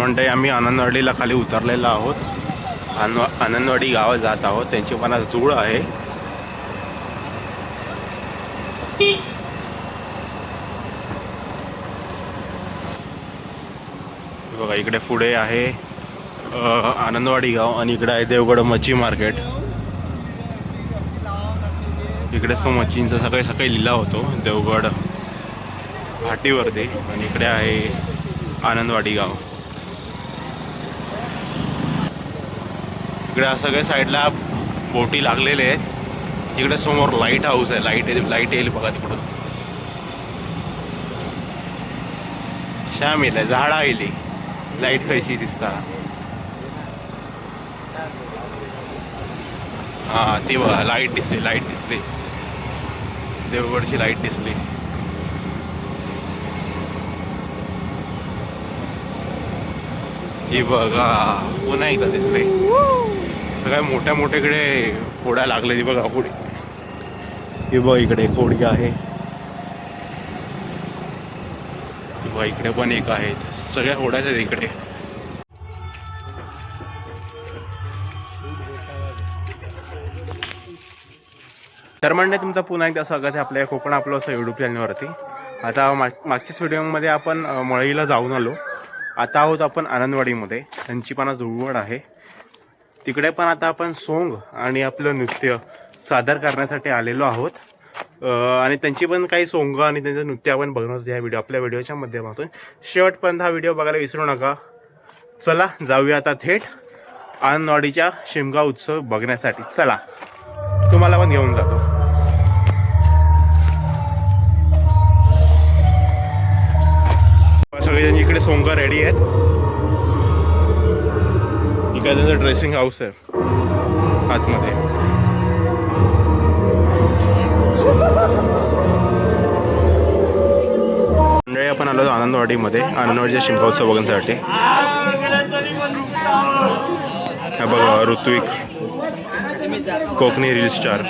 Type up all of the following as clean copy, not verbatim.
मंडळी आम्ही आनंदवाडीला खाली उतरलेलो आहोत. आनंदवाडी गावात जात आहोत. त्यांची पण आज धूळ आहे. बघा इकडे पुढे आहे आनंदवाडी गाव आणि इकडे आहे देवगड मच्छी मार्केट. इकडेच तो मच्छींचा सकाळी सकाळी लिहिला होतो देवगड घाटीवरती. आणि इकडे आहे आनंदवाडी गाव. इकडे सगळ्या साईडला बोटी लागलेले आहेत. इकडे समोर लाईट हाऊस आहे. लाईट येईल बघा तिकडून. श्याम येईल झाडा येईल. लाईट कशी दिसता. हा ती बघा लाईट दिसली. देवगडची लाईट दिसली. ही बघा पुन्हा एकदा दिसले. सगळ्या मोठ्या मोठ्याकडे होड्या लागलेली बघा पुढे. ही बघ इकडे एक होडी आहे. बघा इकडे पण एक आहे. सगळ्या होड्याच आहेत इकडे. तर म्हणजे तुमचं पुन्हा एकदा स्वागत आहे आपल्या कोकण आपलं असं यूट्यूब चॅनलवरती. आता मागच्याच व्हिडिओमध्ये आपण मळईला जाऊन आलो. आता आहोत आपण आनंदवाडीमध्ये. त्यांची पण आज धुळवड आहे. तिकडे पण आता आपण सोंग आणि आपलं नृत्य सादर करण्यासाठी आलेलो आहोत. आणि त्यांची पण काही सोंग आणि त्यांचं नृत्य आपण बघणार आहोत या आपल्या व्हिडिओच्या माध्यमातून. शेवटपर्यंत हा व्हिडिओ बघायला विसरू नका. चला जाऊया आता थेट आनंदवाडीच्या शिमगा उत्सव बघण्यासाठी. चला तुम्हाला पण घेऊन जातो. सगळेजण इकडे सोंग रेडी आहेत. इकडे त्यांचं ड्रेसिंग हाऊस आहे आतमध्ये. मंडळी आपण आलो आनंदवाडीमध्ये. आनंदवाडीच्या शिमगा उत्सव बघण्यासाठी. हा बघा ऋत्विक कोकणी रील स्टार.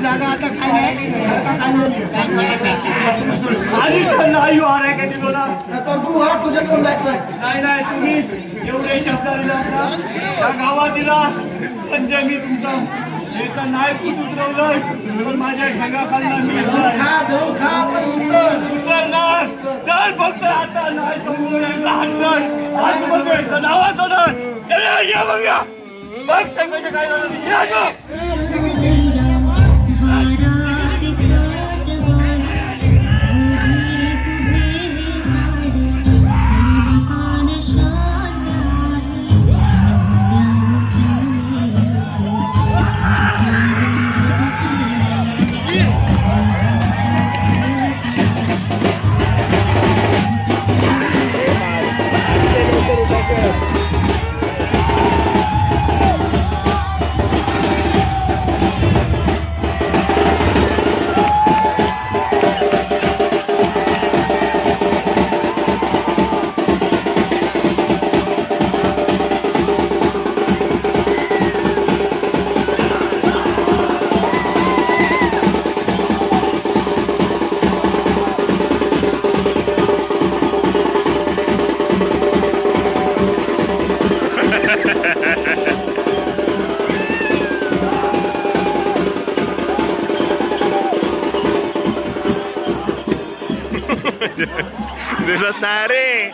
जागा आता काय नाही तुझ्याकडून जायचं नाही. तुम्ही एवढे शब्द दिला गावात दिला म्हणजे मी तुमचा नाही खूप उतरवलं पण माझ्या ढगाखाली मी उतरणार. चल फक्त आता नाही नावाचं बघ त्यांच्या काय झालं. दिसत नाही रे.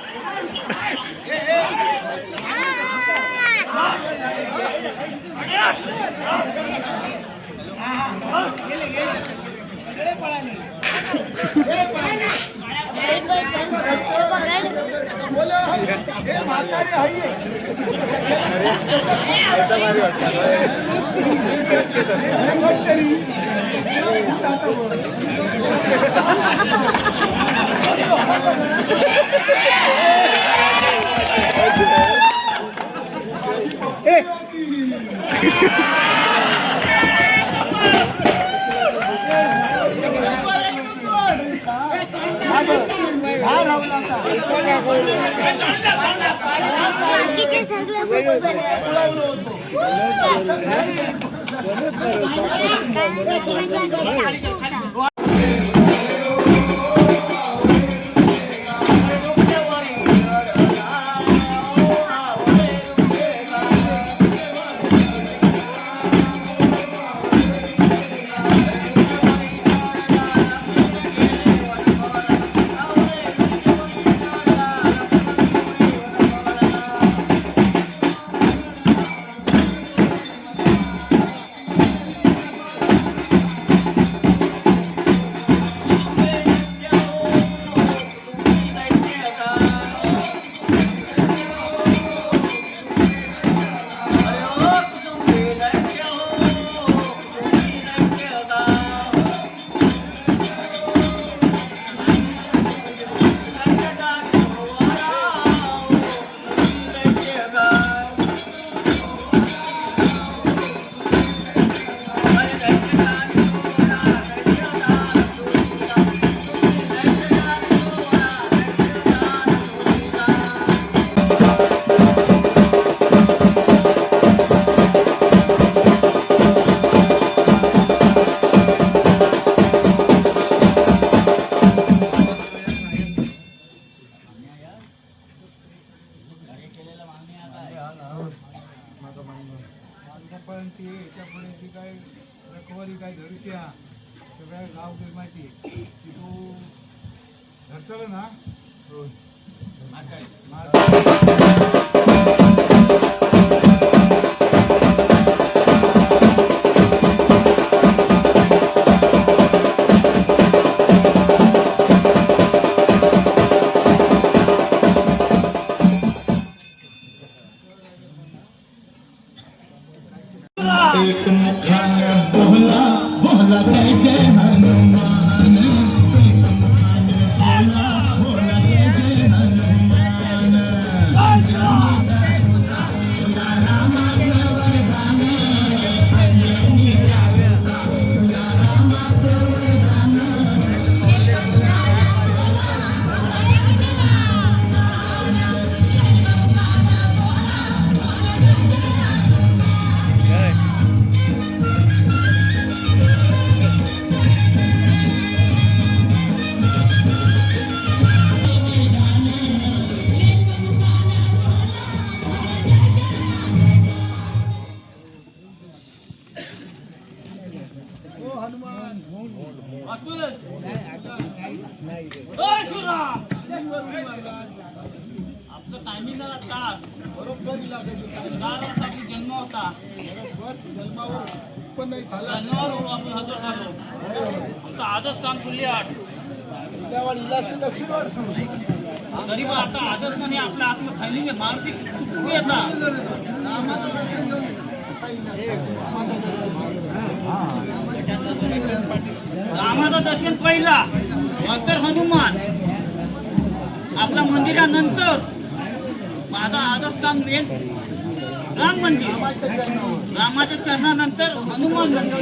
काय रखवारी काय धरते सगळ्या गाव माहिती की तू धरतलं ना एक मुखाने बोला बोला जय जय हनुमान एक मुखाने बोला बोला जय जय हनुमान आपलं टायमिंग बरोबर जन्म होता जन्मावर पण नाही झाला आपण हजर झालो आमचं आजच काम खुल्ली आठ दक्षिण तरी मग आता आजच नाही आपल्या आत्म खायली मारुती येतात रामाचं दर्शन पहिला नंतर हनुमान आपल्या मंदिरानंतर माझा आजच काम मेन राम मंदिर रामाच्या चरणानंतर हनुमान मंदिर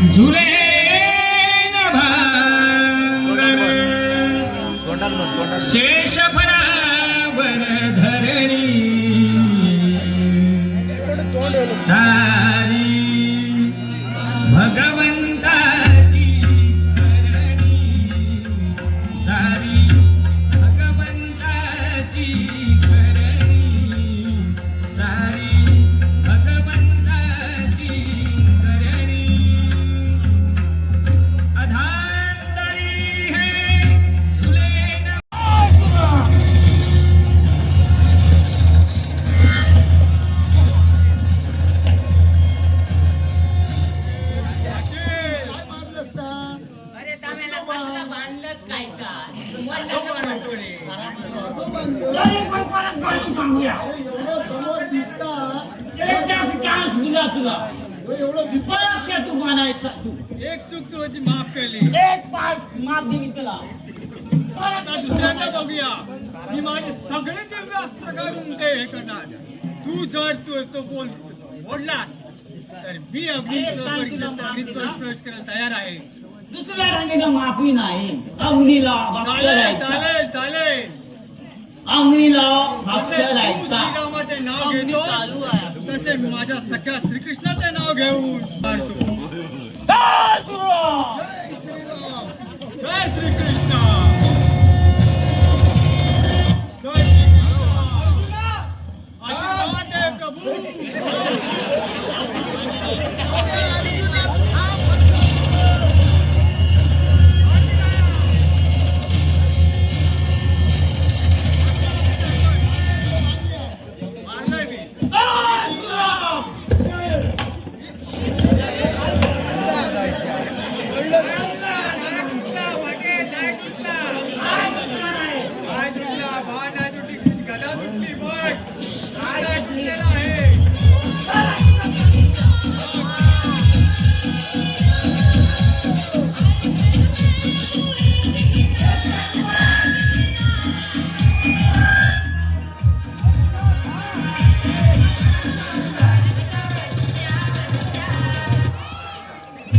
झुले शेष भरावर धरणी सारी भगवंताची करणी सारी भगवंताची करणी सारी भगवंताची सांगूया एवढं समोर दिसता एकदाच चान्स दिला तुला एवढं परीक्षा तू म्हणायचा तू एक चूक तुझी माफ केली एक पाठ माफ दिली तुला आता दुसऱ्यांदा बघूया मी माझे सगळे दिव्य अस्त्र काढून ते हे करणार तू जर तो बोल बोललास तर मी अग्नी प्रवेश करायला तयार आहे दुसऱ्या रांगेला माफी नाही अग्नीला भक्त चालेल राहायचा चालेल चालेल अग्नीला भक्त तसे तू राहायचा श्रीरामाचे नाव अग्नी घेतो चालू आहे तसे मी माझ्या सख्या श्रीकृष्णाचे नाव घेऊन मारतो जय श्रीराम! जय श्रीकृष्ण जय श्रीकृष्ण आशीर्वाद दे प्रभू मारलाय मी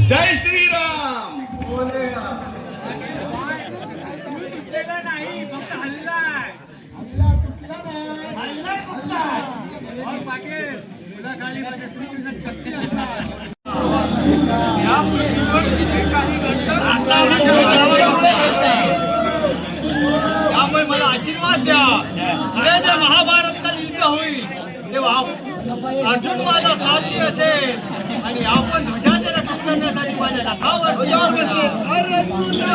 जय श्रीराम! जय श्रीराम. नाही फक्त हल्लाय हल्लाय फक्त. पाटील तुला खाली माझ्या श्रीकृष्णाची शक्ती असणार या पृथ्वीवर जे काही घडतं त्यामुळे मला आशीर्वाद द्या पुढे जे महाभारतचं युद्ध होईल तेव्हा अर्जुन माझा सारथी असेल आणि आपण ध्वजाचे रक्षण करण्यासाठी माझ्या रथावर अर्जुन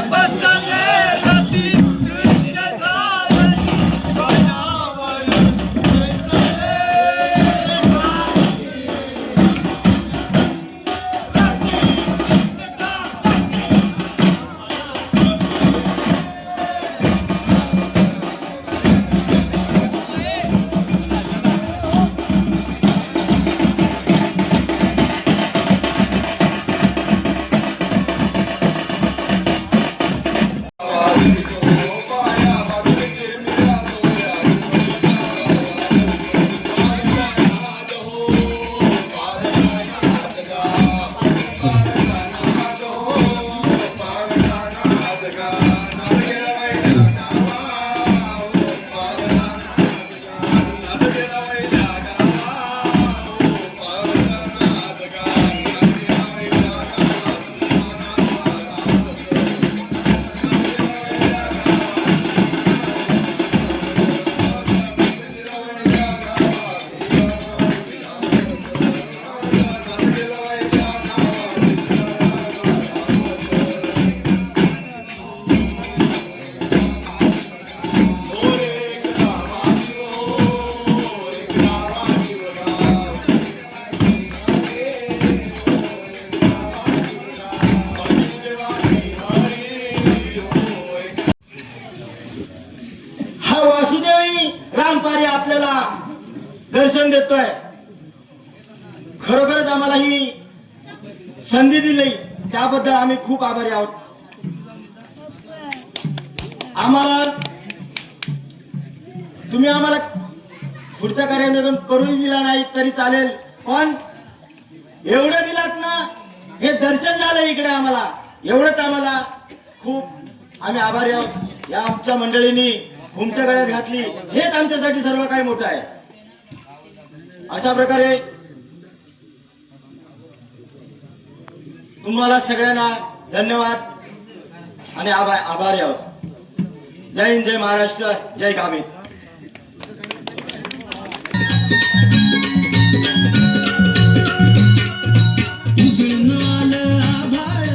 बसले रथी कृष्ण सारथी ध्वजावर हा वासुदेवी रामपारी आपल्याला दर्शन देतोय खरोखरच आम्हाला ही संधी दिली त्याबद्दल आम्ही खूप आभारी आहोत तुम्ही आम्हाला पुढच्या कार्यान्वयन करून दिला नाही तरी चालेल पण एवढं दिलात ना हे दर्शन झालं इकडे आम्हाला एवढंच आम्हाला खूप आम्ही आभारी आहोत या आमच्या मंडळींनी घुमट्या गळ्यात घातली हेच आमच्यासाठी सर्व काही मोठं आहे अशा प्रकारे तुम्हाला सगळ्यांना धन्यवाद आणि आभारी आहोत जय हिंद जय महाराष्ट्र जय गावित उजळणाल आभाळ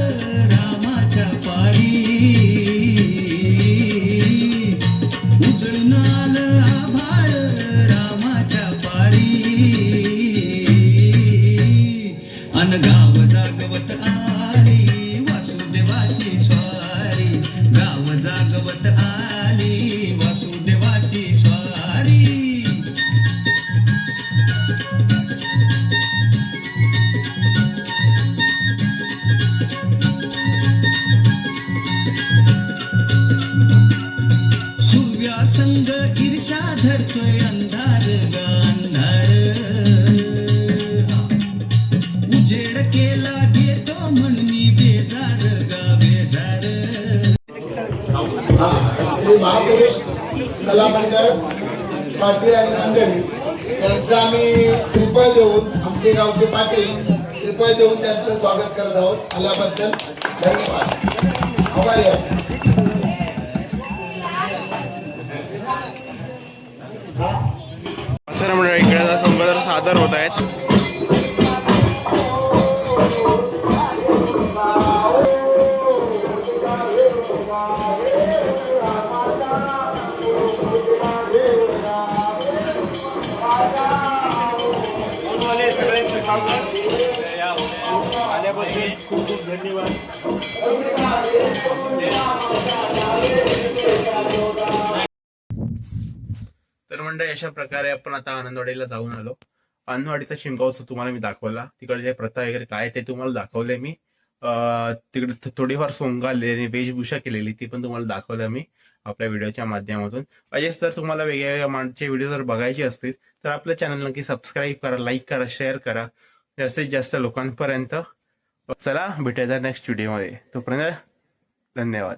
रामाच्या पारी उजळणाल आभाळ रामाच्या पारी अन गाव जागवत आली वासुदेवाची स्वारी गाव जागवत आली वासुदेवाची स्वारी धरतोय अंधार ग अंधार उजेड केला घेतो म्हणून बेजार ग बेजार श्री महापुरुष कला मंडळ पाटील आणि मंडळी यांचं आम्ही श्रीफळ देऊन आमचे गावचे पाटील श्रीफळ देऊन त्यांचं स्वागत करत आहोत. आल्याबद्दल धन्यवाद. आभारी आहे. सर मंडळी इकडे आता संगीत सादर होत आहेत. सगळ्यांचे स्वागत आल्याबद्दल खूप खूप धन्यवाद. तर मंडळी अशा प्रकारे आपण आता आनंदवाडीला जाऊन आलो. आनंदवाडीचा शिमगावचा तुम्हाला मी दाखवला, तिकडे प्रथा वगैरे काय ते तुम्हाला दाखवले मी. तिकडे थोडीफार सोंगाले वेशभूषा केलेली ती पण तुम्हाला दाखवलं मी आपल्या व्हिडिओच्या माध्यमातून. असेच जर तुम्हाला वेगवेगळ्या माणसाचे व्हिडिओ जर बघायचे असतील तर आपल्या चॅनल नक्की सबस्क्राईब करा, लाईक करा, शेअर करा जास्तीत जास्त लोकांपर्यंत. चला भेटायचा नेक्स्ट व्हिडिओमध्ये. तोपर्यंत धन्यवाद.